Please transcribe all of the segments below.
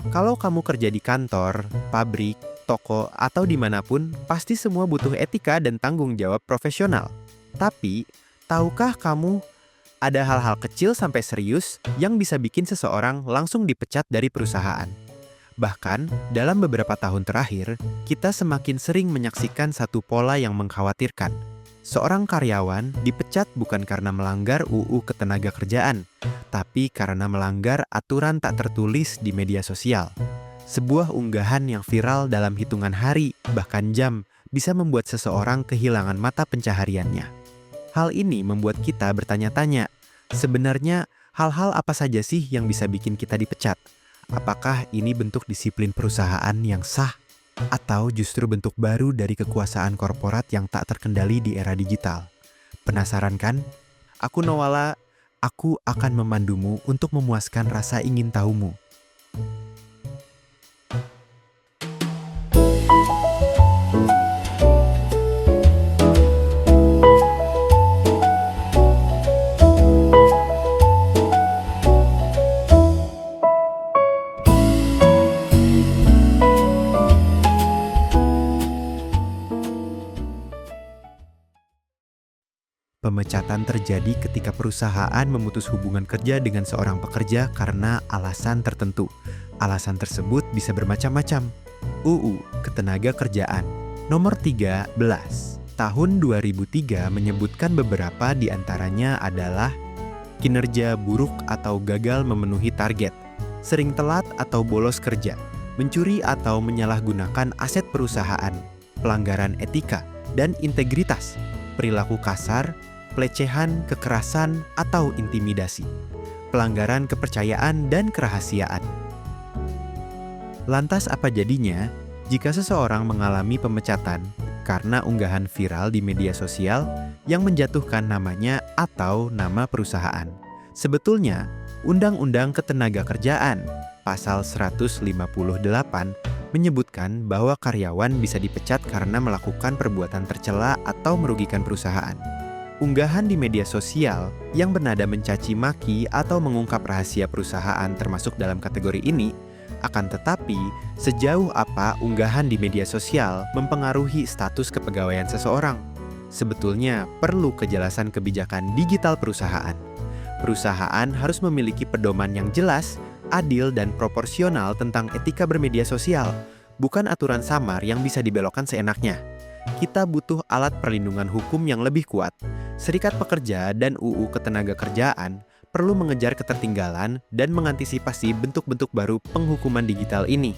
Kalau kamu kerja di kantor, pabrik, toko, atau dimanapun, pasti semua butuh etika dan tanggung jawab profesional. Tapi, tahukah kamu ada hal-hal kecil sampai serius yang bisa bikin seseorang langsung dipecat dari perusahaan? Bahkan, dalam beberapa tahun terakhir, kita semakin sering menyaksikan satu pola yang mengkhawatirkan. Seorang karyawan dipecat bukan karena melanggar UU Ketenagakerjaan, tapi karena melanggar aturan tak tertulis di media sosial. Sebuah unggahan yang viral dalam hitungan hari, bahkan jam, bisa membuat seseorang kehilangan mata pencahariannya. Hal ini membuat kita bertanya-tanya, sebenarnya hal-hal apa saja sih yang bisa bikin kita dipecat? Apakah ini bentuk disiplin perusahaan yang sah? Atau justru bentuk baru dari kekuasaan korporat yang tak terkendali di era digital? Penasaran kan? Aku Nowala, aku akan memandumu untuk memuaskan rasa ingin tahumu. Pemecatan terjadi ketika perusahaan memutus hubungan kerja dengan seorang pekerja karena alasan tertentu. Alasan tersebut bisa bermacam-macam. UU Ketenagakerjaan Nomor 13 Tahun 2003 menyebutkan beberapa di antaranya adalah kinerja buruk atau gagal memenuhi target, sering telat atau bolos kerja, mencuri atau menyalahgunakan aset perusahaan, pelanggaran etika dan integritas, perilaku kasar, pelecehan, kekerasan, atau intimidasi, pelanggaran kepercayaan dan kerahasiaan. Lantas apa jadinya jika seseorang mengalami pemecatan karena unggahan viral di media sosial yang menjatuhkan namanya atau nama perusahaan? Sebetulnya, Undang-Undang Ketenagakerjaan Pasal 158 menyebutkan bahwa karyawan bisa dipecat karena melakukan perbuatan tercela atau merugikan perusahaan. Unggahan di media sosial yang bernada mencaci maki atau mengungkap rahasia perusahaan termasuk dalam kategori ini. Akan tetapi, sejauh apa unggahan di media sosial mempengaruhi status kepegawaian seseorang? Sebetulnya perlu kejelasan kebijakan digital perusahaan. Perusahaan harus memiliki pedoman yang jelas, adil, dan proporsional tentang etika bermedia sosial, bukan aturan samar yang bisa dibelokkan seenaknya. Kita butuh alat perlindungan hukum yang lebih kuat. Serikat Pekerja dan UU Ketenagakerjaan perlu mengejar ketertinggalan dan mengantisipasi bentuk-bentuk baru penghukuman digital ini.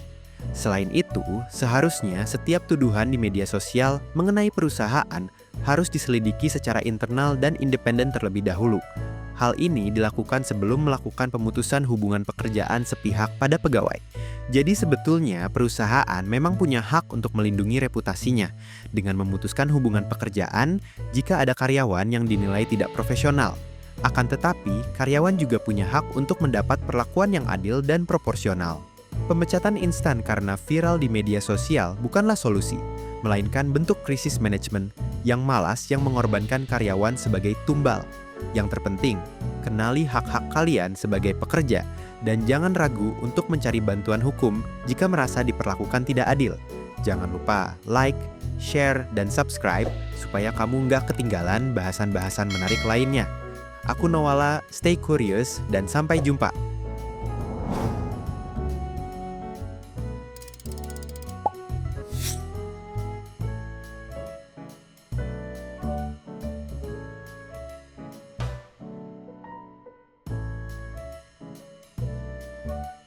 Selain itu, seharusnya setiap tuduhan di media sosial mengenai perusahaan harus diselidiki secara internal dan independen terlebih dahulu. Hal ini dilakukan sebelum melakukan pemutusan hubungan pekerjaan sepihak pada pegawai. Jadi sebetulnya perusahaan memang punya hak untuk melindungi reputasinya dengan memutuskan hubungan pekerjaan jika ada karyawan yang dinilai tidak profesional. Akan tetapi, karyawan juga punya hak untuk mendapat perlakuan yang adil dan proporsional. Pemecatan instan karena viral di media sosial bukanlah solusi, melainkan bentuk krisis manajemen yang malas yang mengorbankan karyawan sebagai tumbal. Yang terpenting, kenali hak-hak kalian sebagai pekerja dan jangan ragu untuk mencari bantuan hukum jika merasa diperlakukan tidak adil. Jangan lupa like, share, dan subscribe supaya kamu nggak ketinggalan bahasan-bahasan menarik lainnya. Aku Nowala, stay curious, dan sampai jumpa.